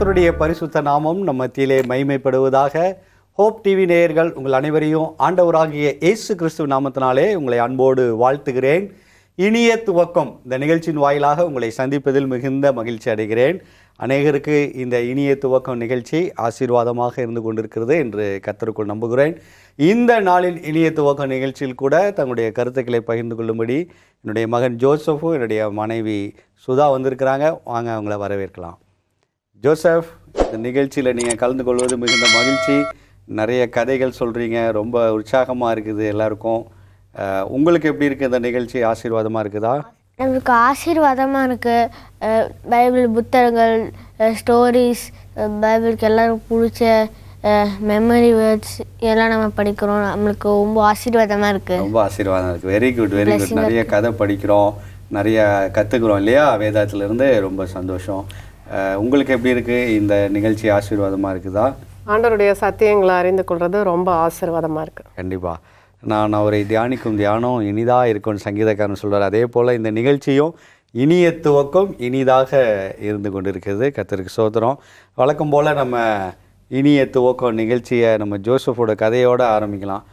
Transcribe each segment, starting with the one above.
கர்த்தருடைய பரிசுத்த நாமம் நம் மத்தியிலே மகிமைப்படுவதாக. ஹோப் டிவி நேயர்கள் உங்கள் அனைவரையும் ஆண்டவராகிய இயேசு கிறிஸ்துவ நாமத்தினாலே உங்களை அன்போடு வாழ்த்துகிறேன். இனிய துவக்கம் இந்த நிகழ்ச்சியின் வாயிலாக உங்களை சந்திப்பதில் மிகுந்த மகிழ்ச்சி அடைகிறேன். அநேகருக்கு இந்த இனிய துவக்கம் நிகழ்ச்சி ஆசீர்வாதமாக இருந்து கொண்டிருக்கிறது என்று கர்த்தருக்குள் நம்புகிறேன். இந்த நாளின் இனிய துவக்கம் நிகழ்ச்சியில் கூட தங்களுடைய கருத்துக்களை பகிர்ந்து கொள்ளும்படி என்னுடைய மகன் ஜோசஃபும் என்னுடைய மனைவி சுதா வந்திருக்கிறாங்க. வாங்க அவங்கள வரவேற்கலாம். ஜோசப், இந்த நிகழ்ச்சியில் நீங்கள் கலந்து கொள்வது மிகுந்த மகிழ்ச்சி. நிறைய கதைகள் சொல்கிறீங்க, ரொம்ப உற்சாகமாக இருக்குது எல்லாருக்கும். உங்களுக்கு எப்படி இருக்குது இந்த நிகழ்ச்சி? ஆசீர்வாதமாக இருக்குதா? எனக்கு ஆசீர்வாதமாக இருக்குது. பைபிள் புத்தகங்கள், ஸ்டோரிஸ், பைபிளுக்கு எல்லாருக்கும் பிடிச்ச மெமரி வேர்ட்ஸ் எல்லாம் நம்ம படிக்கிறோம். நம்மளுக்கு ரொம்ப ஆசீர்வாதமாக இருக்குது. ரொம்ப ஆசீர்வாதம் இருக்குது. Very good, very good. நிறைய கதை படிக்கிறோம், நிறைய கற்றுக்குறோம் இல்லையா வேதாத்திலேருந்து. ரொம்ப சந்தோஷம். உங்களுக்கு எப்படி இருக்குது இந்த நிகழ்ச்சி? ஆசீர்வாதமாக இருக்குதா? ஆண்டவருடைய சத்தியங்களை அறிந்து கொள்வது ரொம்ப ஆசீர்வாதமாக இருக்குது. கண்டிப்பாக. நான் அவரை தியானிக்கும் தியானம் இனிதாக இருக்கும்னு சங்கீதக்காரன் சொல்கிறார். அதே போல் இந்த நிகழ்ச்சியும் இனிய துவக்கம் இனிதாக இருந்து கொண்டு இருக்கிறது. கர்த்தருக்கு ஸ்தோத்திரம். வழக்கம் போல் நம்ம இனிய துவக்கம் நிகழ்ச்சியை நம்ம ஜோசஃபோட கதையோடு ஆரம்பிக்கலாம்.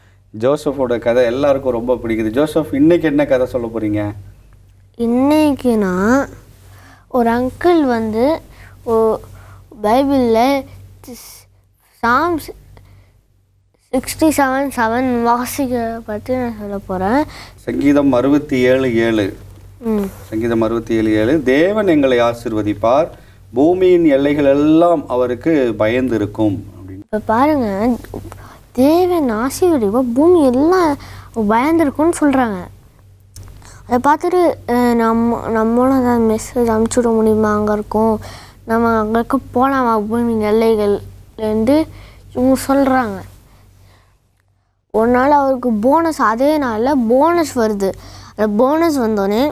ஜோசஃபோட கதை எல்லாருக்கும் ரொம்ப பிடிக்குது. ஜோசப், இன்றைக்கி என்ன கதை சொல்ல போகிறீங்க? இன்றைக்குனா ஒரு அங்கிள் வந்து பைபிளில் சாம்ஸ் 67:7 வாசிக்க பற்றி நான் சொல்ல போகிறேன். சங்கீதம் 67:7. சங்கீதம் 67:7. தேவன் எங்களை ஆசீர்வதிப்பார், பூமியின் எல்லைகள் எல்லாம் அவருக்கு பயந்து இருக்கும் அப்படின்னு. இப்போ பாருங்கள், தேவன் ஆசீர்வதிப்பார், பூமி எல்லாம் பயந்துருக்குன்னு சொல்கிறாங்க. அதை பார்த்துட்டு நம்மளும் அதை மெசேஜ் அனுப்பிச்சுட முடியுமா? அங்கே இருக்கும், நம்ம அங்கே போகலாமா பூமியின் எல்லைகள்லேருந்து இவங்க சொல்கிறாங்க. ஒரு நாள் அவருக்கு போனஸ், அதே நாளில் போனஸ் வருது. அந்த போனஸ் வந்தோடனே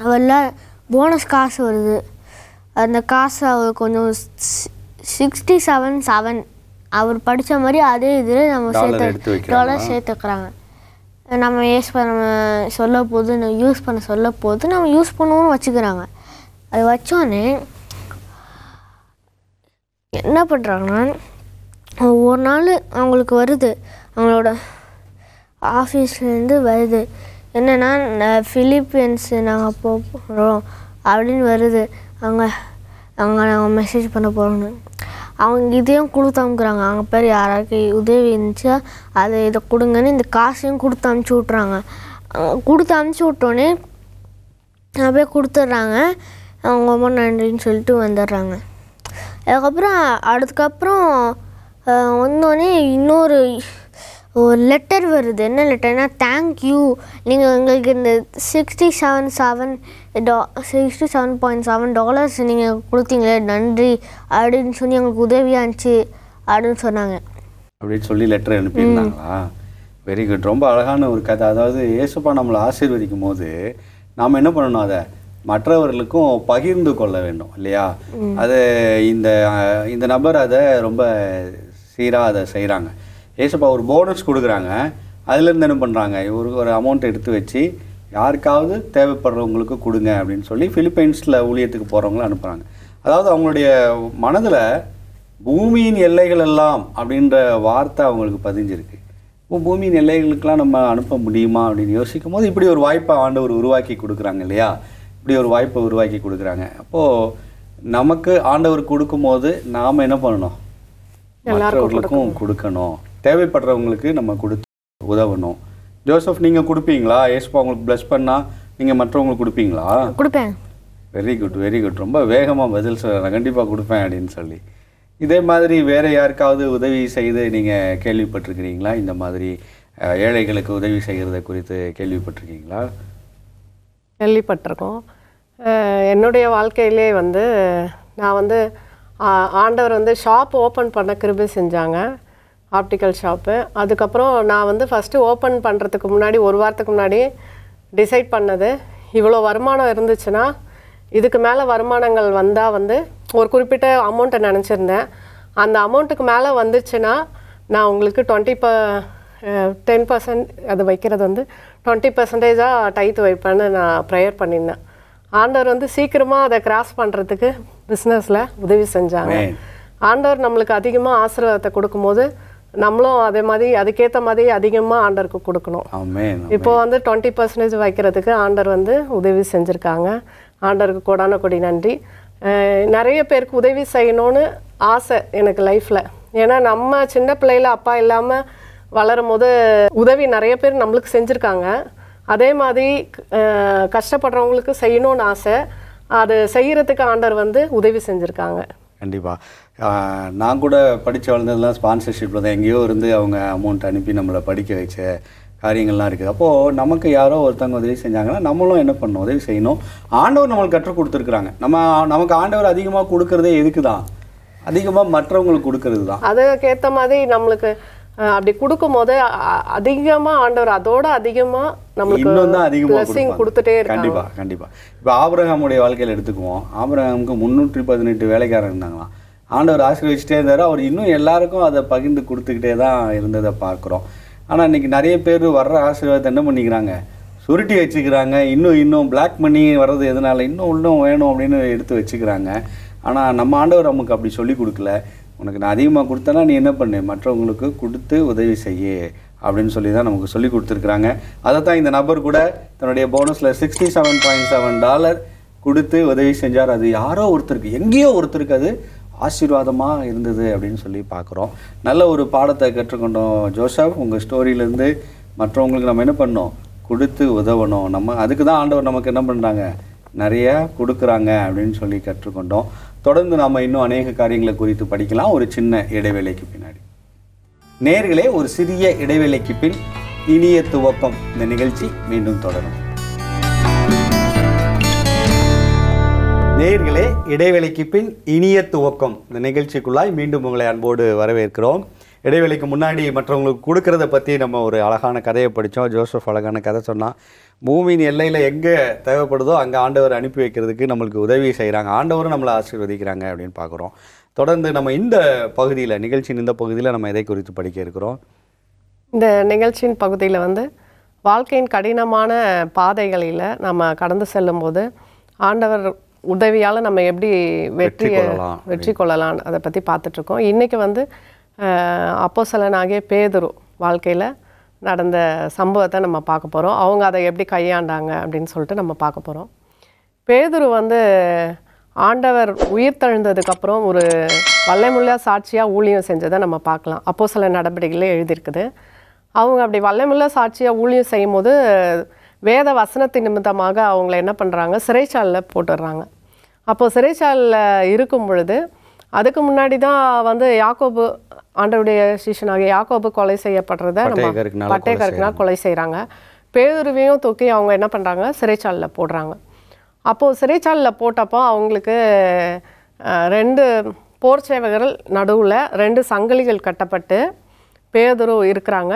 அவரில் போனஸ் காசு வருது. அந்த காசு அவர் கொஞ்சம் 67:7 அவர் படித்த மாதிரி அதே இதில் நம்ம டாலர் சேர்த்துக்கிறாங்க. நம்ம சொல்ல போது யூஸ் பண்ண சொல்ல போது நம்ம யூஸ் பண்ணுவோன்னு வச்சுக்கிறாங்க. அது வச்சோடனே என்ன பண்ணுறாங்கன்னா, ஒரு நாள் அவங்களுக்கு வருது, அவங்களோட ஆஃபீஸ்லேருந்து வருது, என்னென்னா ஃபிலிப்பீன்ஸ் நாங்கள் போகிறோம் அப்படின்னு வருது. அங்கே நாங்கள் மெசேஜ் பண்ண போகிறோன்னு அவங்க இதையும் கொடுத்து அனுப்புகிறாங்க. அவங்க பேர் யாராருக்கு உதவி இருந்துச்சா அதை இதை கொடுங்கன்னு இந்த காசையும் கொடுத்து அனுப்பிச்சி விட்றாங்க. கொடுத்து அனுப்பிச்சி விட்டோன்னே அப்படியே கொடுத்துட்றாங்க. அவங்க ரொம்ப நன்றின்னு சொல்லிட்டு வந்துடுறாங்க. அதுக்கப்புறம் வந்தோடனே இன்னொரு ஒரு லெட்டர் வருது. என்ன லெட்டர்னா, தேங்க்யூ, நீங்கள் எங்களுக்கு இந்த $67.7 நீங்கள் கொடுத்தீங்களே, நன்றி அப்படின்னு சொல்லி எங்களுக்கு உதவியாக இருந்துச்சு அப்படின்னு சொன்னாங்க. அப்படின்னு சொல்லி லெட்டர் அனுப்பியிருந்தாங்களா? Very good. ரொம்ப அழகான ஒரு கதை. அதாவது இயேசுப்பா நம்மளை ஆசீர்வதிக்கும் போது நாம் என்ன பண்ணணும், அதை மற்றவர்களுக்கும் பகிர்ந்து கொள்ள வேண்டும் இல்லையா? அது இந்த நபர் அதை ரொம்ப சீராக அதை செய்கிறாங்க. ஏசப்பா ஒரு போனஸ் கொடுக்குறாங்க, அதுலேருந்து என்ன பண்ணுறாங்க, ஒரு அமௌண்ட் எடுத்து வச்சு யாருக்காவது தேவைப்படுறவங்களுக்கு கொடுங்க அப்படின்னு சொல்லி பிலிப்பைன்ஸில் ஊழியத்துக்கு போகிறவங்கள அனுப்புகிறாங்க. அதாவது அவங்களுடைய மனதில் பூமியின் எல்லைகள் எல்லாம் அப்படின்ற வார்த்தை அவங்களுக்கு பதிஞ்சிருக்கு. இப்போ பூமியின் எல்லைகளுக்கெல்லாம் நம்ம அனுப்ப முடியுமா அப்படின்னு யோசிக்கும் போது இப்படி ஒரு வாய்ப்பை ஆண்டவர் உருவாக்கி கொடுக்குறாங்க இல்லையா? இப்படி ஒரு வாய்ப்பை உருவாக்கி கொடுக்குறாங்க. அப்போது நமக்கு ஆண்டவர் கொடுக்கும்போது நாம் என்ன பண்ணணும், மற்றவர்களுக்கும் கொடுக்கணும், தேவைப்படுறவங்களுக்கு நம்ம கொடுத்து உதவணும். ஜோசப், நீங்கள் கொடுப்பீங்களா? ஏசப்பா உங்களுக்கு ப்ளஸ் பண்ணால் நீங்கள் மற்றவங்களுக்கு கொடுப்பீங்களா? கொடுப்பேன். Very good, very good. ரொம்ப வேகமாக பதில் சொல்கிறேன், கண்டிப்பாக கொடுப்பேன் அப்படின்னு சொல்லி. இதே மாதிரி வேறு யாருக்காவது உதவி செய்து நீங்கள் கேள்விப்பட்டிருக்கிறீங்களா? இந்த மாதிரி ஏழைகளுக்கு உதவி செய்கிறத குறித்து கேள்விப்பட்டிருக்கீங்களா? கேள்விப்பட்டிருக்கோம். என்னுடைய வாழ்க்கையிலே நான் ஆண்டவர் ஷாப் ஓப்பன் பண்ண கிருபை செஞ்சாங்க, ஆப்டிக்கல் ஷாப்பு. அதுக்கப்புறம் நான் ஃபஸ்ட்டு ஓப்பன் பண்ணுறதுக்கு முன்னாடி, ஒரு வாரத்துக்கு முன்னாடி டிசைட் பண்ணது, இவ்வளோ வருமானம் இருந்துச்சுன்னா இதுக்கு மேலே வருமானங்கள் வந்தால் ஒரு குறிப்பிட்ட அமௌண்ட்டை நினச்சிருந்தேன். அந்த அமௌண்ட்டுக்கு மேலே வந்துச்சுன்னா நான் உங்களுக்கு 10% அது வைக்கிறது 20% டைத்து வைப்பேன்னு நான் ப்ரேயர் பண்ணியிருந்தேன். ஆண்டவர் வந்து சீக்கிரமாக அதை கிராஸ் பண்ணுறதுக்கு பிஸ்னஸில் உதவி செஞ்சாங்க. ஆண்டவர் நம்மளுக்கு அதிகமாக ஆசீர்வாதத்தை கொடுக்கும்போது நம்மளும் அதே மாதிரி அதுக்கேற்ற மாதிரி அதிகமாக ஆண்டவருக்கு கொடுக்கணும். இப்போ வந்து 20% வைக்கிறதுக்கு ஆண்டவர் வந்து உதவி செஞ்சுருக்காங்க. ஆண்டவருக்கு கோடான கொடி நன்றி. நிறைய பேருக்கு உதவி செய்யணும்னு ஆசை எனக்கு லைஃப்பில். ஏன்னா நம்ம சின்ன பிள்ளையில அப்பா இல்லாமல் வளரும் போது உதவி நிறைய பேர் நம்மளுக்கு செஞ்சுருக்காங்க. அதே மாதிரி கஷ்டப்படுறவங்களுக்கு செய்யணும்னு ஆசை. அது செய்கிறதுக்கு ஆண்டவர் வந்து உதவி செஞ்சுருக்காங்க. கண்டிப்பாக நான் கூட படித்து வளர்ந்ததுலாம் ஸ்பான்சர்ஷிப்பில் தான். எங்கேயோ இருந்து அவங்க அமௌண்ட் அனுப்பி நம்மளை படிக்க வச்ச காரியங்கள்லாம் இருக்குது. அப்போது நமக்கு யாரோ ஒருத்தவங்க உதவி செஞ்சாங்கன்னா நம்மளும் என்ன பண்ணணும், உதவி செய்யணும். ஆண்டவர் நம்மளுக்கு கற்றுக் கொடுத்துருக்குறாங்க. நமக்கு ஆண்டவர் அதிகமாக கொடுக்குறதே எதுக்கு தான், அதிகமாக மற்றவங்களுக்கு கொடுக்கறது தான். அதுக்கேற்ற மாதிரி நம்மளுக்கு அப்படி கொடுக்கும்போது அதிகமாக ஆண்டவர் அதோட அதிகமாக நம்மளுக்கு இன்னும் தான் அதிகமாக கொடுத்துட்டே இருக்காங்க. கண்டிப்பாக கண்டிப்பாக. இப்போ ஆபிரகாமுடைய வாழ்க்கையில் எடுத்துக்குவோம். ஆபிரகாமுக்கு 318 வேலைக்காரர் இருந்தாங்களாம். ஆண்டவர் ஆசீர்வதிச்சுட்டே இருந்தார். அவர் இன்னும் எல்லாருக்கும் அதை பகிர்ந்து கொடுத்துக்கிட்டே தான் இருந்ததை பார்க்குறோம். ஆனால் இன்றைக்கி நிறைய பேர் வர்ற ஆசீர்வாதத்தை என்ன பண்ணிக்கிறாங்க, சுருட்டி வச்சுக்கிறாங்க. இன்னும் பிளாக் மணி வர்றது எதனால இன்னும் வேணும் அப்படின்னு எடுத்து வச்சுக்கிறாங்க. ஆனால் நம்ம ஆண்டவர் நமக்கு அப்படி சொல்லி கொடுக்கல. உனக்கு நான் அதிகமாக கொடுத்தேன்னா நீ என்ன பண்ணு, மற்றவங்களுக்கு கொடுத்து உதவி செய்ய அப்படின்னு சொல்லி தான் நமக்கு சொல்லி கொடுத்துருக்குறாங்க. அதை தான் இந்த நபர் கூட தன்னுடைய போனஸில் $67.7 கொடுத்து உதவி செஞ்சார். அது யாரோ ஒருத்தருக்கு, எங்கேயோ ஒருத்தருக்கு அது ஆசீர்வாதமாக இருந்தது அப்படின்னு சொல்லி பார்க்குறோம். நல்ல ஒரு பாடத்தை கற்றுக்கொண்டோம் ஜோசப். உங்கள் ஸ்டோரியிலேருந்து மற்றவங்களுக்கு நம்ம என்ன பண்ணோம், கொடுத்து உதவணும். நம்ம அதுக்கு தான் ஆண்டவர் நமக்கு என்ன பண்ணுறாங்க, நிறையா கொடுக்குறாங்க அப்படின்னு சொல்லி கற்றுக்கொண்டோம். தொடர்ந்து நாம் இன்னும் அநேக காரியங்களை குறித்து படிக்கலாம் ஒரு சின்ன இடைவேளைக்கு பின்னாடி. நேயர்களே, ஒரு சிறிய இடைவேளைக்கு பின் இனிய துவக்கம் இந்த நிகழ்ச்சி மீண்டும் தொடரும். நேயர்களே, இடைவேளைக்கு பின் இனிய துவக்கம் இந்த நிகழ்ச்சிக்குள்ளாய் மீண்டும் உங்களை அன்போடு வரவேற்கிறோம். இடைவேளைக்கு முன்னாடி மற்றவங்களுக்கு கொடுக்கறத பற்றி நம்ம ஒரு அழகான கதையை படித்தோம். ஜோசப் அழகான கதை சொன்னால், பூமியின் எல்லையில் எங்கே தேவைப்படுதோ அங்கே ஆண்டவர் அனுப்பி வைக்கிறதுக்கு நம்மளுக்கு உதவி செய்கிறாங்க, ஆண்டவரும் நம்மளை ஆசீர்வதிக்கிறாங்க அப்படின்னு பார்க்குறோம். தொடர்ந்து நம்ம இந்த பகுதியில், நிகழ்ச்சியின் இந்த பகுதியில் நம்ம எதை குறித்து படிக்க இருக்கிறோம்? இந்த நிகழ்ச்சியின் பகுதியில் வந்து வாழ்க்கையின் கடினமான பாதைகளில் நம்ம கடந்து செல்லும்போது ஆண்டவர் உதவியால் நம்ம எப்படி வெற்றி கொள்ளலாம் அதை பற்றி பார்த்துட்ருக்கோம். இன்றைக்கி வந்து அப்போஸ்தலனாகிய பேதுரு வாழ்க்கையில் நடந்த சம்பவத்தை நம்ம பார்க்க போகிறோம். அவங்க அதை எப்படி கையாண்டாங்க அப்படின்னு சொல்லிட்டு நம்ம பார்க்க போகிறோம். பேதுரு வந்து ஆண்டவர் உயிர் தழுந்ததுக்கப்புறம் ஒரு வல்லமையுள்ள சாட்சியாக ஊழியம் செஞ்சதை நம்ம பார்க்கலாம். அப்போஸ்தலர் நடவடிக்கைகளே எழுதியிருக்குது. அவங்க அப்படி வல்லமையுள்ள சாட்சியாக ஊழியம் செய்யும் போது வேத வசனத்தின் நிமித்தமாக அவங்கள என்ன பண்ணுறாங்க, சிறைச்சாலையில் போட்டுடுறாங்க. அப்போது சிறைச்சாலையில் இருக்கும் பொழுது அதுக்கு முன்னாடி தான் வந்து யாக்கோபு, ஆண்டவருடைய சிஷ்யனாகிய யாக்கோபு கொலை செய்யப்படுறத நம்ம பட்டயக்கருக்கினால் கொலை செய்கிறாங்க. பேதுருவையும் தூக்கி அவங்க என்ன பண்ணுறாங்க, சிறைச்சாலையில் போடுறாங்க. அப்போது சிறைச்சாலையில் போட்டப்போ அவங்களுக்கு 2 போர் சேவகர்கள் நடுவில் 2 சங்கிலிகள் கட்டப்பட்டு பேதுரு இருக்கிறாங்க.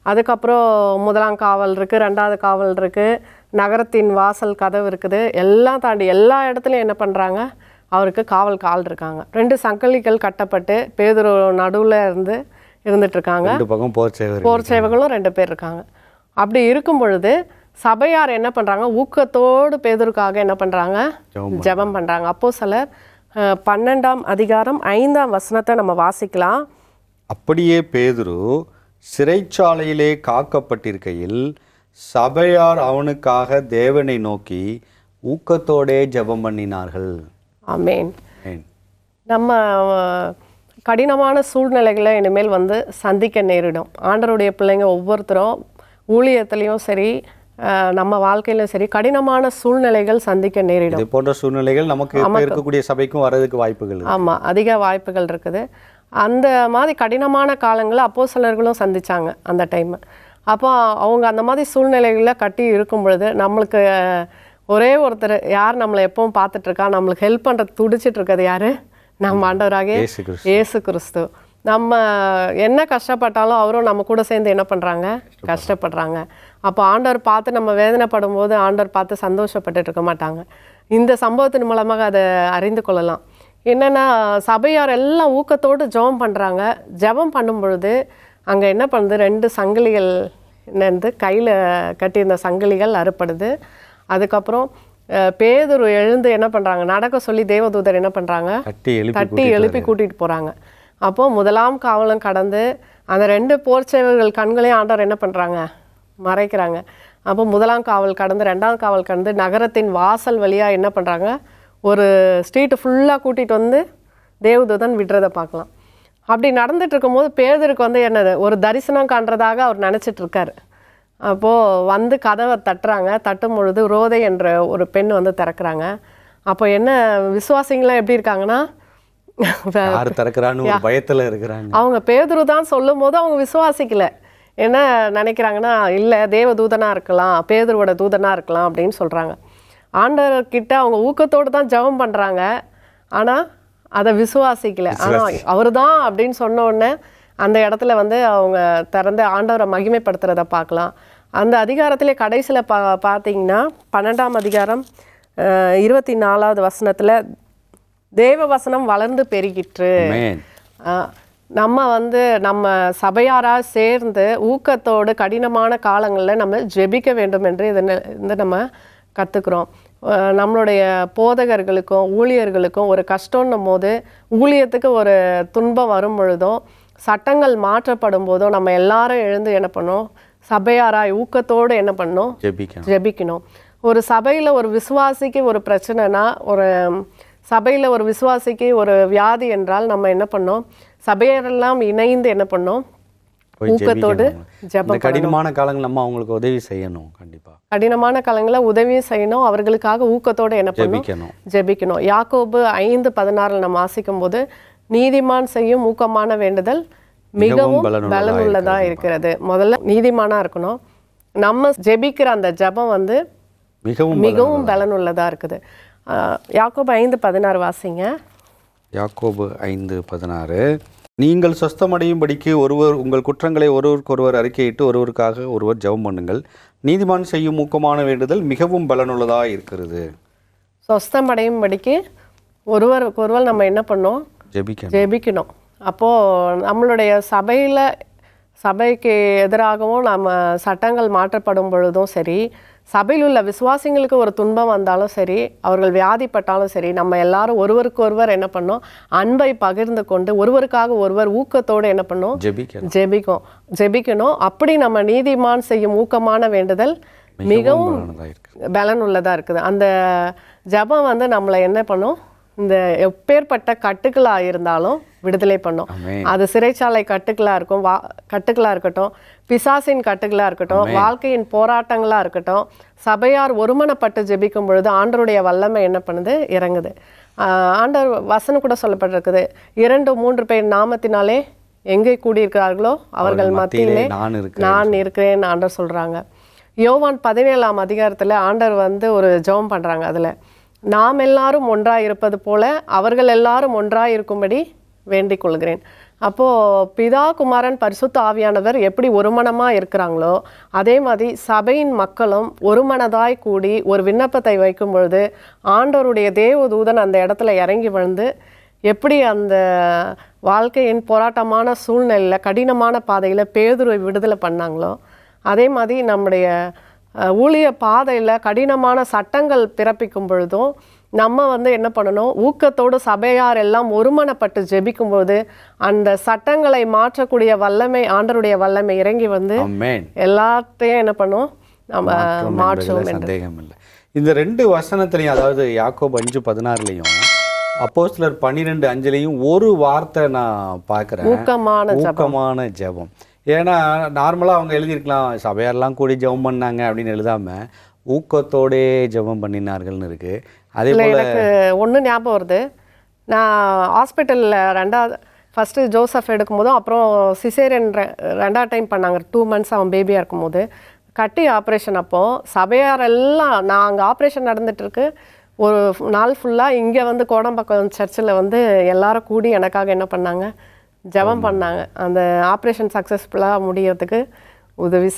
அதுக்கப்புறம் 1ஆம் காவல் இருக்குது, 2வது காவல் இருக்குது, நகரத்தின் வாசல் கதவு இருக்குது. எல்லாம் தாண்டி எல்லா இடத்துலையும் என்ன பண்ணுறாங்க, அவருக்கு காவல் கால் இருக்காங்க. 2 சங்கிலிகள் கட்டப்பட்டு பேதுரு நடுவில் இருந்துட்டுருக்காங்க. போர் சேவகர்களும் 2 பேர் இருக்காங்க. அப்படி இருக்கும் பொழுது சபையார் என்ன பண்ணுறாங்க, ஊக்கத்தோடு பேதுருக்காக என்ன பண்ணுறாங்க, ஜெபம் பண்ணுறாங்க. அப்போஸ்தலர் 12ஆம் அதிகாரம் 5ஆம் வசனத்தை நம்ம வாசிக்கலாம். அப்படியே பேதுரு சிறைச்சாலையிலே காக்கப்பட்டிருக்கையில் சபையார் அவனுக்காக தேவனை நோக்கி ஊக்கத்தோடே ஜெபம் பண்ணினார்கள். ஆமென். நம்ம கடினமான சூழ்நிலைகளை இனிமேல் வந்து சந்திக்க நேரிடும். ஆண்டவருடைய பிள்ளைங்க ஒவ்வொருத்தரும் ஊழியத்துலேயும் சரி, நம்ம வாழ்க்கையிலும் சரி, கடினமான சூழ்நிலைகள் சந்திக்க நேரிடும். இது போன்ற சூழ்நிலைகள் நமக்கு இருக்கக்கூடிய சபைக்கும் வரதுக்கு வாய்ப்புகள். ஆமாம், அதிக வாய்ப்புகள் இருக்குது. அந்த மாதிரி கடினமான காலங்களை அப்போஸ்தலர்களும் சந்தித்தாங்க அந்த டைம். அப்போ அவங்க அந்த மாதிரி சூழ்நிலைகளில் கட்டி இருக்கும் பொழுது நம்மளுக்கு ஒரே ஒருத்தர் யார் நம்மளை எப்பவும் பார்த்துட்ருக்கா, நம்மளுக்கு ஹெல்ப் பண்ணுறது துடிச்சிட்டு இருக்கிறது யார், நம்ம ஆண்டவராக இயேசு கிறிஸ்து. நம்ம என்ன கஷ்டப்பட்டாலும் அவரும் நம்ம கூட சேர்ந்து என்ன பண்ணுறாங்க, கஷ்டப்படுறாங்க. அப்போ ஆண்டவர் பார்த்து நம்ம வேதனைப்படும் போது ஆண்டவர் பார்த்து சந்தோஷப்பட்டு இருக்க மாட்டாங்க. இந்த சம்பவத்தின் மூலமாக அதை அறிந்து கொள்ளலாம். என்னென்னா, சபையார் எல்லாம் ஊக்கத்தோடு ஜெபம் பண்ணுறாங்க. ஜெபம் பண்ணும் பொழுது அங்கே என்ன பண்ணுது, 2 சங்கிலிகள் கையில் கட்டியிருந்த சங்கிலிகள் அறுப்படுது. அதுக்கப்புறம் பேதுரு எழுந்து என்ன பண்ணுறாங்க, நடக்க சொல்லி தேவதூதர் என்ன பண்ணுறாங்க, தட்டி எழுப்பி கூட்டிகிட்டு போகிறாங்க. அப்போது முதலாம் காவலும் கடந்து அந்த 2 போர்ச்சேவர்கள் கண்களையும் ஆண்டவர் என்ன பண்ணுறாங்க, மறைக்கிறாங்க. அப்போ முதலாம் காவல் கடந்து 2ஆம் காவல் கடந்து நகரத்தின் வாசல் வழியாக என்ன பண்ணுறாங்க, ஒரு ஸ்ட்ரீட்டு ஃபுல்லாக கூட்டிகிட்டு வந்து தேவதூதன் விடுறதை பார்க்கலாம். அப்படி நடந்துட்டு இருக்கும்போது பேதுருக்கு வந்து என்னது, ஒரு தரிசனம் காண்றதாக அவர் நினச்சிட்டு இருக்காரு. அப்போது வந்து கதவை தட்டுறாங்க. தட்டும் பொழுது ரோதை என்ற ஒரு பெண் வந்து திறக்கிறாங்க. அப்போ என்ன விசுவாசிங்களாம் எப்படி இருக்காங்கன்னா, பயத்தில் இருக்கிறாங்க. அவங்க பேதுரு தான் சொல்லும் போது அவங்க விசுவாசிக்கல. என்ன நினைக்கிறாங்கன்னா, இல்லை தேவதூதனாக இருக்கலாம், பேதுருவோட தூதனாக இருக்கலாம் அப்படின்னு சொல்கிறாங்க. ஆண்டவர்கிட்ட அவங்க ஊக்கத்தோடு தான் ஜெபம் பண்ணுறாங்க. ஆனால் அதை விசுவாசிக்கல. ஆனால் அவர் தான் அப்படின்னு சொன்ன உடனே அந்த இடத்துல வந்து அவங்க திறந்து ஆண்டவரை மகிமைப்படுத்துகிறத பார்க்கலாம். அந்த அதிகாரத்திலே கடைசியில் பார்த்தீங்கன்னா 12ஆம் அதிகாரம் 24வது வசனத்தில் தேவ வசனம் வளர்ந்து பெருகிற்று. நம்ம வந்து நம்ம சபையாராக சேர்ந்து ஊக்கத்தோடு கடினமான காலங்களில் நம்ம ஜெபிக்க வேண்டும் என்று இதை நம்ம கற்றுக்குறோம். நம்மளுடைய போதகர்களுக்கும் ஊழியர்களுக்கும் ஒரு கஷ்டம்னும் போது, ஊழியத்துக்கு ஒரு துன்பம் வரும் பொழுதும், சட்டங்கள் மாற்றப்படும் போதும் நம்ம எல்லாரும் எழுந்து என்ன பண்ணோம், சபையாராய் ஊக்கத்தோடு என்ன பண்ணணும், ஜெபிக்கணும். ஒரு சபையில் ஒரு விசுவாசிக்கு ஒரு பிரச்சனைனா, ஒரு சபையில் ஒரு விசுவாசிக்கு ஒரு வியாதி என்றால் நம்ம என்ன பண்ணோம், சபையாரெல்லாம் இணைந்து என்ன பண்ணோம், ஊக்கத்தோடு ஜெபம். கடினமான காலங்கள் நம்ம அவங்களுக்கு உதவி செய்யணும். கண்டிப்பாக கடினமான காலங்களில் உதவி செய்யணும். அவர்களுக்காக ஊக்கத்தோடு என்ன பண்ணணும், ஜெபிக்கணும். யாக்கோபு 5:16 நம்ம வாசிக்கும் போது, நீதிமான் செய்யும் ஊக்கமான வேண்டுதல் மிகவும் பலனுள்ளதாக இருக்கிறது. முதல்ல நீதிமானாக இருக்கணும். நம்ம ஜெபிக்கிற அந்த ஜெபம் வந்து மிகவும் பலனுள்ளதாக இருக்குது. யாக்கோபு 5:16 வாசிங்க. யாக்கோபு 5:16. நீங்கள் சொஸ்தமடையும்படிக்கு ஒருவர் உங்கள் குற்றங்களை ஒருவருக்கொருவர் அறிக்கையிட்டு ஒருவருக்காக ஒருவர் ஜெபம் பண்ணுங்கள். நீதிமான் செய்யும் ஊக்கமான வேண்டுதல் மிகவும் பலனுள்ளதாக இருக்கிறது. சொஸ்தமடையும்படிக்கு ஒருவருக்கொருவர் நம்ம என்ன பண்ணோம், ஜெபிக்கணும். அப்போது நம்மளுடைய சபைக்கு எதிராகவும் நம்ம சட்டங்கள் மாற்றப்படும் பொழுதும் சரி, சபையில் உள்ள விசுவாசிங்களுக்கு ஒரு துன்பம் வந்தாலும் சரி, அவர்கள் வியாதிப்பட்டாலும் சரி, நம்ம எல்லாரும் ஒருவருக்கு ஒருவர் என்ன பண்ணோம், அன்பை பகிர்ந்து கொண்டு ஒருவருக்காக ஒருவர் ஊக்கத்தோடு என்ன பண்ணோம், ஜெபிக்கணும். அப்படி நம்ம நீதிமான் செய்யும் ஊக்கமான வேண்டுதல் மிகவும் பலனுள்ளதாக இருக்குது. அந்த ஜெபம் வந்து நம்மளை என்ன பண்ணும், இந்த எப்பேற்பட்ட கட்டுக்களாக இருந்தாலும் விடுதலை பண்ணும். அது சிறைச்சாலை கட்டுக்களாக இருக்கும், கட்டுக்களாக இருக்கட்டும், பிசாசின் கட்டுக்களாக இருக்கட்டும், வாழ்க்கையின் போராட்டங்களாக இருக்கட்டும், சபையார் ஒருமனப்பட்டு ஜெபிக்கும் பொழுது ஆண்டவருடைய வல்லமை என்ன பண்ணுது, இறங்குது. ஆண்டவர் வசனம் கூட சொல்லப்பட்டிருக்குது, 2-3 பேர் நாமத்தினாலே எங்கே கூடியிருக்கிறார்களோ அவர்கள் மத்தியிலே நான் இருக்கிறேன் ஆண்டவர் சொல்கிறாங்க. யோவான் 17ஆம் அதிகாரத்தில் ஆண்டவர் வந்து ஒரு ஜெபம் பண்ணுறாங்க. அதில் நாம் எல்லாரும் ஒன்றாக இருப்பது போல அவர்கள் எல்லாரும் ஒன்றாக இருக்கும்படி வேண்டிக் கொள்கிறேன். அப்போது பிதா குமாரன் பரிசுத்த ஆவியானவர் எப்படி ஒருமனமாக இருக்கிறாங்களோ அதே மாதிரி சபையின் மக்களும் ஒருமனதாய் கூடி ஒரு விண்ணப்பத்தை வைக்கும் பொழுது ஆண்டவருடைய தேவதூதன் அந்த இடத்துல இறங்கி வந்து எப்படி அந்த வாழ்க்கையின் போராட்டமான சூழ்நிலையில் கடினமான பாதையில் பேதுருவை விடுதலை பண்ணாங்களோ அதே மாதிரி நம்முடைய ஊழிய பாதையில் கடினமான சட்டங்கள் பிறப்பிக்கும் பொழுதும் நம்ம வந்து என்ன பண்ணணும், ஊக்கத்தோடு சபையார் எல்லாம் ஒருமனப்பட்டு ஜெபிக்கும்போது அந்த சட்டங்களை மாற்றக்கூடிய வல்லமை, ஆண்டருடைய வல்லமை இறங்கி வந்து எல்லாத்தையும் என்ன பண்ணும், நம்ம மாற்றுவோம். சந்தேகம் இல்லை. இந்த 2 வசனத்திலையும், அதாவது யாக்கோபு 5:16 அப்போஸ்தலர் 12:5 ஒரு வார்த்தை நான் பார்க்குறேன், ஊக்கமான ஜெபம். ஏன்னா நார்மலாக அவங்க எழுதியிருக்கலாம் சபையாரெல்லாம் கூடி ஜெபம் பண்ணாங்க அப்படின்னு எழுதாமல் ஊக்கத்தோடே ஜெபம் பண்ணினார்கள்னு இருக்குது. அதே போல் எனக்கு ஒன்று ஞாபகம் வருது. நான் ஹாஸ்பிட்டலில் ஃபஸ்ட்டு ஜோசப் எடுக்கும்போதும் அப்புறம் சிசேரியன் 2ஆவது டைம் பண்ணாங்க. 2 months அவன் பேபியாக இருக்கும்போது கட்டி ஆப்ரேஷன். அப்போது சபையாரெல்லாம் நான் அங்கே ஆப்ரேஷன் நடந்துகிட்ருக்கு ஒரு நாள் ஃபுல்லாக இங்கே வந்து கோடம்பாக்கம் சர்ச்சில் வந்து எல்லாரும் கூடி எனக்காக என்ன பண்ணாங்க, ஜெபம் பண்ணாங்க. அந்த ஆப்ரேஷன் சக்ஸஸ்ஃபுல்லாக முடியறதுக்கு உதவி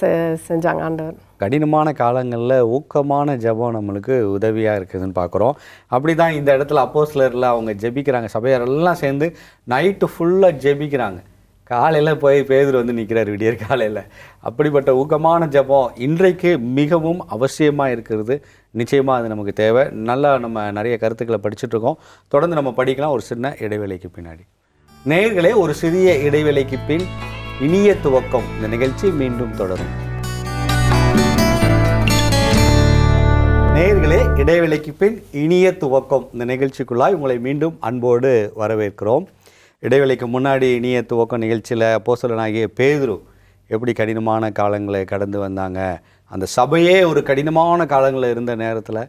செஞ்சாங்க ஆண்டவர். கடினமான காலங்களில் ஊக்கமான ஜெபம் நம்மளுக்கு உதவியாக இருக்குதுன்னு பார்க்குறோம். அப்படி தான் இந்த இடத்துல அப்போஸ்தலரில் அவங்க ஜெபிக்கிறாங்க, சபையாரெல்லாம் சேர்ந்து நைட்டு ஃபுல்லாக ஜெபிக்கிறாங்க. காலையில் போய் பேதுரு வந்து நிற்கிறார் விடியற் காலையில். அப்படிப்பட்ட ஊக்கமான ஜெபம் இன்றைக்கு மிகவும் அவசியமாக இருக்கிறது. நிச்சயமாக அது நமக்கு தேவை. நல்லா நம்ம நிறைய கருத்துக்களை படிச்சுட்ருக்கோம். தொடர்ந்து நம்ம படிக்கலாம் ஒரு சின்ன இடைவேளைக்கு பின்னாடி. நேயர்களே, ஒரு சிறிய இடைவேளைக்கு பின் இனிய துவக்கம் இந்த நிகழ்ச்சி மீண்டும் தொடரும். நேயர்களே, இடைவேளைக்கு பின் இனிய துவக்கம் இந்த நிகழ்ச்சிக்குள்ளாய் உங்களை மீண்டும் அன்போடு வரவேற்கிறோம். இடைவேளைக்கு முன்னாடி இனிய துவக்கம் நிகழ்ச்சியில் அப்போஸ்தலனாகிய பேதுரு எப்படி கடினமான காலங்களை கடந்து வந்தாங்க, அந்த சபையே ஒரு கடினமான காலங்களில் இருந்த நேரத்தில்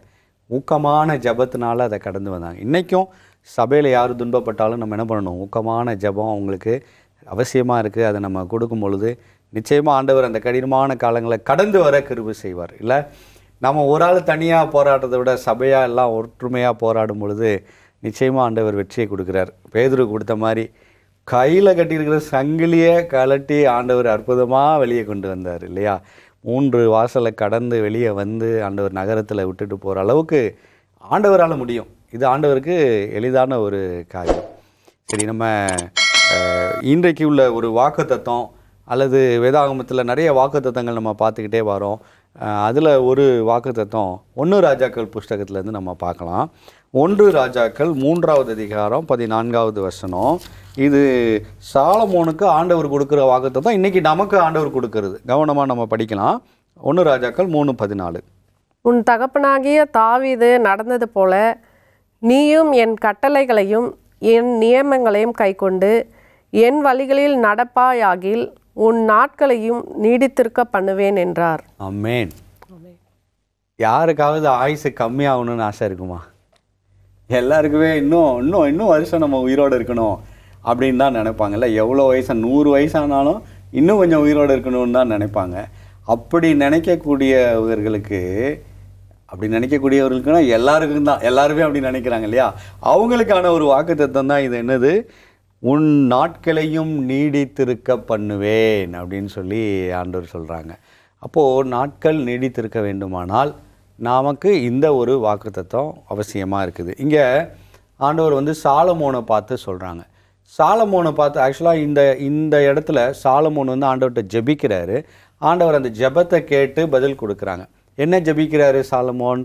ஊக்கமான ஜபத்தினால அதை கடந்து வந்தாங்க. இன்றைக்கும் சபையில் யார் துன்பப்பட்டாலும் நம்ம என்ன பண்ணணும்? ஊக்கமான ஜபம் அவங்களுக்கு அவசியமாக இருக்குது. அதை நம்ம கொடுக்கும் பொழுது நிச்சயமாக ஆண்டவர் அந்த கடினமான காலங்களை கடந்து வர கிருபை செய்வார். இல்லை, நம்ம ஒரு ஆள் தனியாக போராடுறதை விட சபையாக எல்லாம் ஒற்றுமையாக போராடும் பொழுது நிச்சயமாக ஆண்டவர் வெற்றியை கொடுக்குறார். பேதுரு கொடுத்த மாதிரி கையில் கட்டியிருக்கிற சங்கிலியை கலட்டி ஆண்டவர் அற்புதமாக வெளியே கொண்டு வந்தார் இல்லையா? 3 வாசலை கடந்து வெளியே வந்து ஆண்டவர் நகரத்தில் விட்டுட்டு போகிற அளவுக்கு ஆண்டவரால் முடியும். இது ஆண்டவருக்கு எளிதான ஒரு காரியம். சரி, நம்ம இன்றைக்கு உள்ள ஒரு வாக்குத்தத்தம் அல்லது வேதாகமத்தில் நிறைய வாக்குத்தத்தங்கள் நம்ம பார்த்துக்கிட்டே வரோம். அதில் ஒரு வாக்குத்தத்தம் 1 ராஜாக்கள் புஸ்தகத்திலேருந்து நம்ம பார்க்கலாம். 1 ராஜாக்கள் 3வது அதிகாரம் 14வது வசனம். இது சாலமோனுக்கு ஆண்டவர் கொடுக்குற வாக்குத்தத்தம் இன்றைக்கி நமக்கு ஆண்டவர் கொடுக்கறது. கவனமாக நம்ம படிக்கலாம். 1 ராஜாக்கள் 3:14. உன் தகப்பனாகிய தாவீது நடந்தது போல நீயும் என் கட்டளைகளையும் என் நியமங்களையும் கைக்கொண்டு என் வழிகளில் நடப்பாயாகில் உன் நாட்களையும் நீடித்திருக்க பண்ணுவேன் என்றார். ஆமென். யாருக்காவது ஆயுசு கம்மியாகணும்னு ஆசை இருக்குமா? எல்லாருக்குமே இன்னும் வருஷம் நம்ம உயிரோடு இருக்கணும் அப்படின்னு தான் நினைப்பாங்கல்ல. எவ்வளோ வயசு 100 வயசானாலும் இன்னும் கொஞ்சம் உயிரோடு இருக்கணும்னு தான் நினைப்பாங்க. அப்படி நினைக்கக்கூடியவர்களுக்குன்னா எல்லாருக்கும் தான், எல்லாருமே அப்படி நினைக்கிறாங்க இல்லையா? அவங்களுக்கான ஒரு வாக்குத்தத்தம் தான் இது. என்னது? உன் நாட்களையும் நீடித்திருக்க பண்ணுவேன் அப்படின்னு சொல்லி ஆண்டவர் சொல்கிறாங்க. அப்போது நாட்கள் நீடித்திருக்க வேண்டுமானால் நமக்கு இந்த ஒரு வாக்குத்தத்தம் அவசியமாக இருக்குது. இங்கே ஆண்டவர் வந்து சாலமோனை பார்த்து சொல்கிறாங்க. சாலமோனை பார்த்து ஆக்சுவலாக இந்த இடத்துல சாலமோன் வந்து ஆண்டவர்கிட்ட ஜெபிக்கிறாரு. ஆண்டவர் அந்த ஜெபத்தை கேட்டு பதில் கொடுக்குறாங்க. என்ன ஜெபிக்கிறாரு சாலமோன்?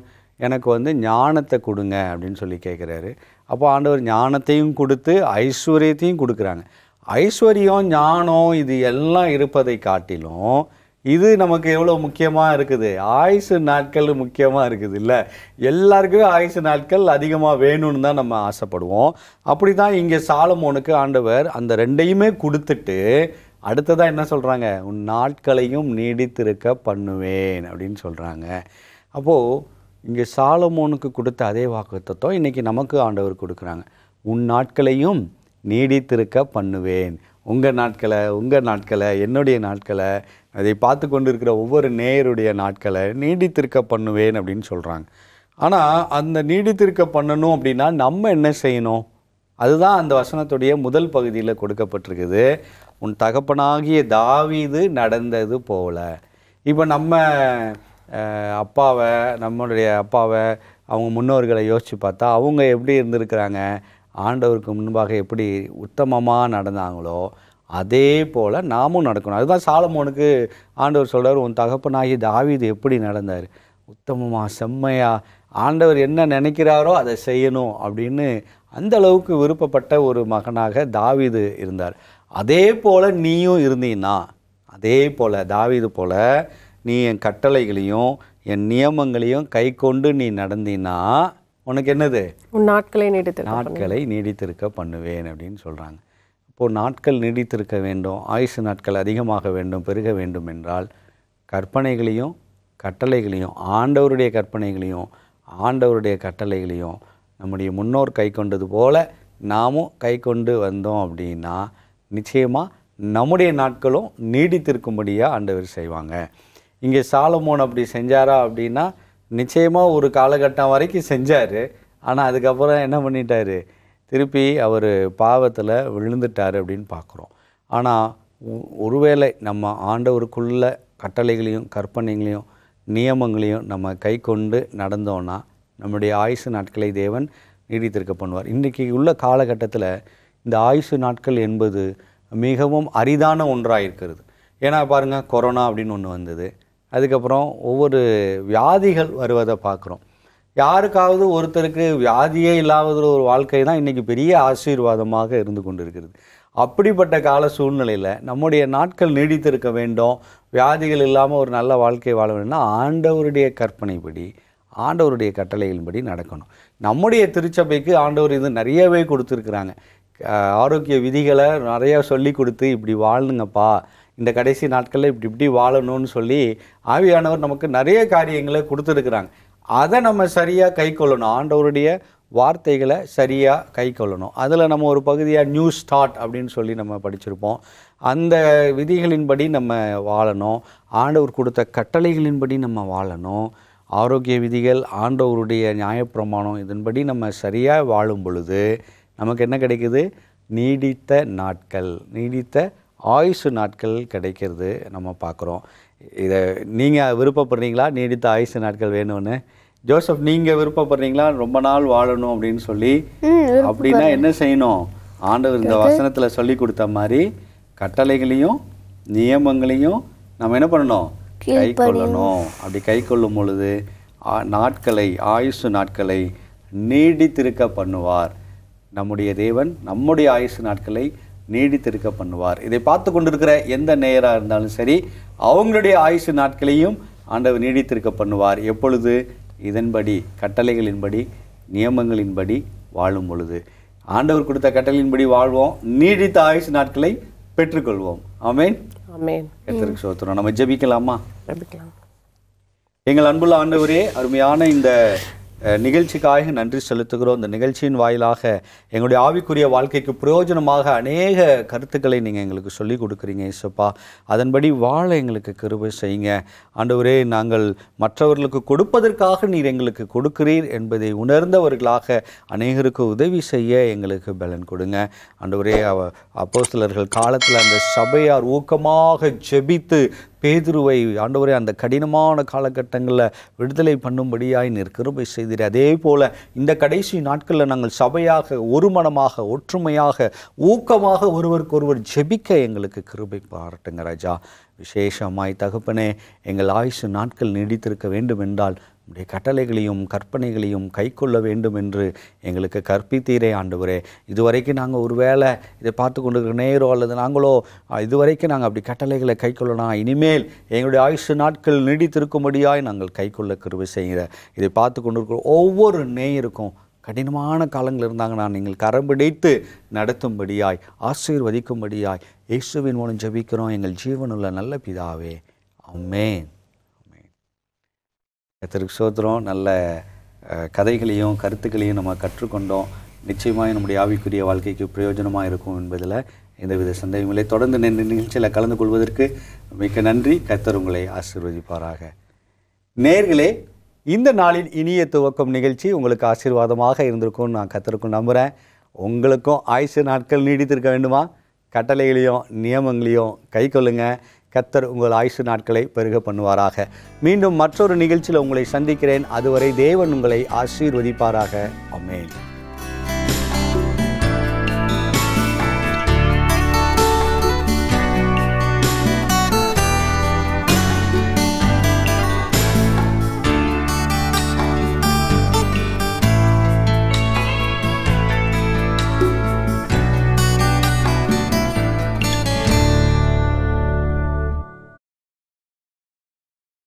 எனக்கு வந்து ஞானத்தை கொடுங்க அப்படின்னு சொல்லி கேட்குறாரு. அப்போ ஆண்டவர் ஞானத்தையும் கொடுத்து ஐஸ்வர்யத்தையும் கொடுக்குறாங்க. ஐஸ்வர்யம், ஞானம் இது எல்லாம் இருப்பதை காட்டிலும் இது நமக்கு எவ்வளோ முக்கியமாக இருக்குது? ஆயுசு நாட்கள் முக்கியமாக இருக்குது இல்லை? எல்லாருக்குமே ஆயுசு நாட்கள் அதிகமாக வேணும்னு தான் நம்ம ஆசைப்படுவோம். அப்படி தான் இங்கே சாலமோனுக்கு ஆண்டவர் அந்த 2யுமே கொடுத்துட்டு அடுத்ததாக என்ன சொல்கிறாங்க? உன் நாட்களையும் நீடித்திருக்க பண்ணுவேன் அப்படின்னு சொல்கிறாங்க. அப்போது இங்கே சாலமோனுக்கு கொடுத்த அதே வாக்குத்தத்தம் இன்றைக்கி நமக்கு ஆண்டவர் கொடுக்குறாங்க. உன் நாட்களையும் நீடித்திருக்க பண்ணுவேன். உங்கள் நாட்களை என்னுடைய நாட்களை, அதை பார்த்து கொண்டு இருக்கிற ஒவ்வொரு நேயருடைய நாட்களை நீடித்திருக்க பண்ணுவேன் அப்படின்னு சொல்கிறாங்க. ஆனால் அந்த நீடித்திருக்க பண்ணணும் அப்படின்னா நம்ம என்ன செய்யணும்? அதுதான் அந்த வசனத்துடைய முதல் பகுதியில் கொடுக்கப்பட்டிருக்குது. உன் தகப்பனாகிய தாவீது நடந்தது போல. இப்போ நம்முடைய அப்பாவை அவங்க முன்னோர்களை யோசித்து பார்த்தா அவங்க எப்படி இருந்திருக்கிறாங்க? ஆண்டவருக்கு முன்பாக எப்படி உத்தமமாக நடந்தாங்களோ அதே போல் நாமும் நடக்கணும். அதுதான் சாலமோனுக்கு ஆண்டவர் சொல்கிறார், உன் தகப்பனாகி தாவீது எப்படி நடந்தார்? உத்தமமாக, செம்மையாக, ஆண்டவர் என்ன நினைக்கிறாரோ அதை செய்யணும் அப்படின்னு அந்த அளவுக்கு விருப்பப்பட்ட ஒரு மகனாக தாவீது இருந்தார். அதே போல் நீயும் இருந்தீன்னா, அதே போல் தாவீது போல் நீ என் கட்டளைகளையும் என் நியமங்களையும் கை கொண்டு நீ நடந்தீன்னா உனக்கு என்னது? நாட்களை நீடித்திருக்க பண்ணுவேன் அப்படின்னு சொல்கிறாங்க. இப்போது நாட்கள் நீடித்திருக்க வேண்டும், ஆயுசு நாட்கள் அதிகமாக வேண்டும், பெருக வேண்டும் என்றால் கற்பனைகளையும் கட்டளைகளையும், ஆண்டவருடைய கற்பனைகளையும் ஆண்டவருடைய கட்டளைகளையும் நம்முடைய முன்னோர் கை கொண்டது போல் நாமும் கை கொண்டு வந்தோம் அப்படின்னா நிச்சயமாக நம்முடைய நாட்களும் நீடித்திருக்கும்படியாக ஆண்டவர் செய்வாங்க. இங்கே சாலமோன் அப்படி செஞ்சாரா அப்படின்னா நிச்சயமாக ஒரு காலகட்டம் வரைக்கும் செஞ்சார். ஆனால் அதுக்கப்புறம் என்ன பண்ணிட்டார்? திருப்பி அவர் பாவத்தில் விழுந்துட்டார் அப்படின்னு பார்க்குறோம். ஆனால் ஒருவேளை நம்ம ஆண்டவருக்குள்ள கட்டளைகளையும் கற்பனைகளையும் நியமங்களையும் நம்ம கை கொண்டு நடந்தோன்னா நம்முடைய ஆயுசு நாட்களை தேவன் நீடித்திருக்க பண்ணுவார். இன்றைக்கி உள்ள காலகட்டத்தில் இந்த ஆயுசு நாட்கள் என்பது மிகவும் அரிதான ஒன்றாக இருக்கிறது. ஏன்னா பாருங்கள், கொரோனா அப்படின்னு ஒன்று வந்தது. அதுக்கப்புறம் ஒவ்வொரு வியாதிகள் வருவதை பார்க்குறோம். யாருக்காவது ஒருத்தருக்கு வியாதியே இல்லாத ஒரு வாழ்க்கை தான் இன்றைக்கி பெரிய ஆசீர்வாதமாக இருந்து கொண்டு இருக்கிறது. அப்படிப்பட்ட கால சூழ்நிலையில் நம்முடைய நாட்கள் நீடித்திருக்க வேண்டும், வியாதிகள் இல்லாமல் ஒரு நல்ல வாழ்க்கை வாழ வேண்டும்னா ஆண்டவருடைய கற்பனைப்படி, ஆண்டவருடைய கட்டளைகளின்படி நடக்கணும். நம்முடைய திருச்சபைக்கு ஆண்டவர் இது நிறையவே கொடுத்துருக்குறாங்க. ஆரோக்கிய விதிகளை நிறையா சொல்லி கொடுத்து, இப்படி வாழணுங்கப்பா, இந்த கடைசி நாட்களில் இப்படி வாழணும்னு சொல்லி ஆவியானவர் நமக்கு நிறைய காரியங்களை கொடுத்துருக்குறாங்க. அதை நம்ம சரியாக கை கொள்ளணும். ஆண்டவருடைய வார்த்தைகளை சரியாக கை கொள்ளணும். அதில் நம்ம ஒரு பகுதியாக நியூ ஸ்டார்ட் அப்படின்னு சொல்லி நம்ம படிச்சிருப்போம். அந்த விதிகளின்படி நம்ம வாழணும். ஆண்டவர் கொடுத்த கட்டளைகளின்படி நம்ம வாழணும். ஆரோக்கிய விதிகள், ஆண்டவருடைய நியாயப்பிரமாணம், இதன்படி நம்ம சரியாக வாழும் பொழுது நமக்கு என்ன கிடைக்குது? நீடித்த நாட்கள், நீடித்த ஆயுசு நாட்கள் கிடைக்கிறது நம்ம பார்க்குறோம். இதை நீங்கள் விருப்பப்படுறீங்களா? நீடித்த ஆயுசு நாட்கள் வேணும்னு ஜோசப், நீங்கள் விருப்பப்படுறீங்களா ரொம்ப நாள் வாழணும் அப்படின்னு சொல்லி? அப்படின்னா என்ன செய்யணும்? ஆண்டவர் இந்த வசனத்தில் சொல்லி கொடுத்த மாதிரி கட்டளைகளையும் நியமங்களையும் நம்ம என்ன பண்ணணும்? கை கொள்ளணும். அப்படி கை கொள்ளும் பொழுது நாட்களை, ஆயுசு நாட்களை நீடித்திருக்க பண்ணுவார். நம்முடைய தேவன் நம்முடைய ஆயுசு நாட்களை நீடித்திருக்க பண்ணுவார். இதை பார்த்து கொண்டிருக்கிற எந்த நேயராக இருந்தாலும் சரி, அவங்களுடைய ஆயுசு நாட்களையும் ஆண்டவர் நீடித்திருக்க பண்ணுவார். எப்பொழுது? இதன்படி, கட்டளைகளின்படி, நியமங்களின்படி வாழும் பொழுது. ஆண்டவர் கொடுத்த கட்டளையின்படி வாழ்வோம், நீடித்த ஆயுசு நாட்களை பெற்றுக்கொள்வோம். ஆமென். ஆமென். கர்த்தருக்கு ஸ்தோத்திரம். நம்ம ஜெபிக்கலாமா? ஜெபிக்கலாம். எங்கள் அன்புள்ள ஆண்டவரே, அருமையான இந்த நிகழ்ச்சிக்காக நன்றி செலுத்துகிறோம். இந்த நிகழ்ச்சியின் வாயிலாக எங்களுடைய ஆவிக்குரிய வாழ்க்கைக்கு பிரயோஜனமாக அநேக கருத்துக்களை நீங்கள் எங்களுக்கு சொல்லிக் கொடுக்குறீங்க இயேசுப்பா. அதன்படி வாழ எங்களுக்கு கிருபை செய்யுங்க ஆண்டவரே. நாங்கள் மற்றவர்களுக்கு கொடுப்பதற்காக நீர் எங்களுக்கு கொடுக்கிறீர் என்பதை உணர்ந்தவர்களாக அநேகருக்கு உதவி செய்ய எங்களுக்கு பலன் கொடுங்க ஆண்டவரே. அப்போஸ்தலர்கள் காலத்தில் அந்த சபையார் ஊக்கமாக ஜெபித்து பேதுருவை ஆண்டவரே அந்த கடினமான காலகட்டங்களில் விடுதலை பண்ணும்படியாய் நீர் கிருபை செய்தீர். அதே போல் இந்த கடைசி நாட்களில் நாங்கள் சபையாக ஒரு மனமாக, ஒற்றுமையாக, ஊக்கமாக ஒருவருக்கொருவர் ஜெபிக்க எங்களுக்கு கிருபை பாராட்டுங்க ராஜா. விசேஷமாய் தகப்பனே, எங்கள் ஆயுசு நாட்கள் நீடித்திருக்க வேண்டும் என்றால் உடைய கட்டளைகளையும் கற்பனைகளையும் கை கொள்ள வேண்டும் என்று எங்களுக்கு கற்பித்தீரே ஆண்டவரே. இதுவரைக்கும் நாங்கள் ஒரு வேளை இதை பார்த்து கொண்டிருக்கிற நேரோ அல்லது நாங்களோ இதுவரைக்கும் நாங்கள் அப்படி கட்டளைகளை கை கொள்ளலாம். இனிமேல் எங்களுடைய ஆயுசு நாட்கள் நீடித்திருக்கும்படியாய் நாங்கள் கை கொள்ள கிருபை செய்கிற இதை பார்த்து கொண்டிருக்கிற ஒவ்வொரு நேயருக்கும் கடினமான காலங்கள் இருந்தாங்கன்னா நீங்கள் கரம் பிடித்து நடத்தும்படியாய், ஆசீர்வதிக்கும்படியாய் இயேசுவின் மூலம் ஜெபிக்கிறோம் எங்கள் ஜீவனுள்ள நல்ல பிதாவே. ஆமென். கர்த்தருக்கு ஸ்தோத்திரம். நல்ல கதைகளையும் கருத்துக்களையும் நம்ம கற்றுக்கொண்டோம். நிச்சயமாக நம்முடைய ஆவிக்குரிய வாழ்க்கைக்கு பிரயோஜனமாக இருக்கும் என்பதில் எந்தவித சந்தேகமில்லை. தொடர்ந்து நிகழ்ச்சியில் கலந்து கொள்வதற்கு மிக்க நன்றி. கர்த்தர் உங்களை ஆசீர்வதிப்பாராக. நேயர்களே, இந்த நாளின் இனிய துவக்கம் நிகழ்ச்சி உங்களுக்கு ஆசீர்வாதமாக இருந்திருக்கும்னு நான் கர்த்தருக்கும் நம்புகிறேன். உங்களுக்கும் ஆயுசு நாட்கள் நீடித்திருக்க வேண்டுமா? கட்டளைகளையும் நியமங்களையும் கை கொள்ளுங்க. கர்த்தர் உங்கள் ஆயுசு நாட்களை பெருக பண்ணுவாராக. மீண்டும் மற்றொரு நிகழ்ச்சியில் உங்களை சந்திக்கிறேன். அதுவரை தேவன் உங்களை ஆசீர்வதிப்பாராக. ஆமென்.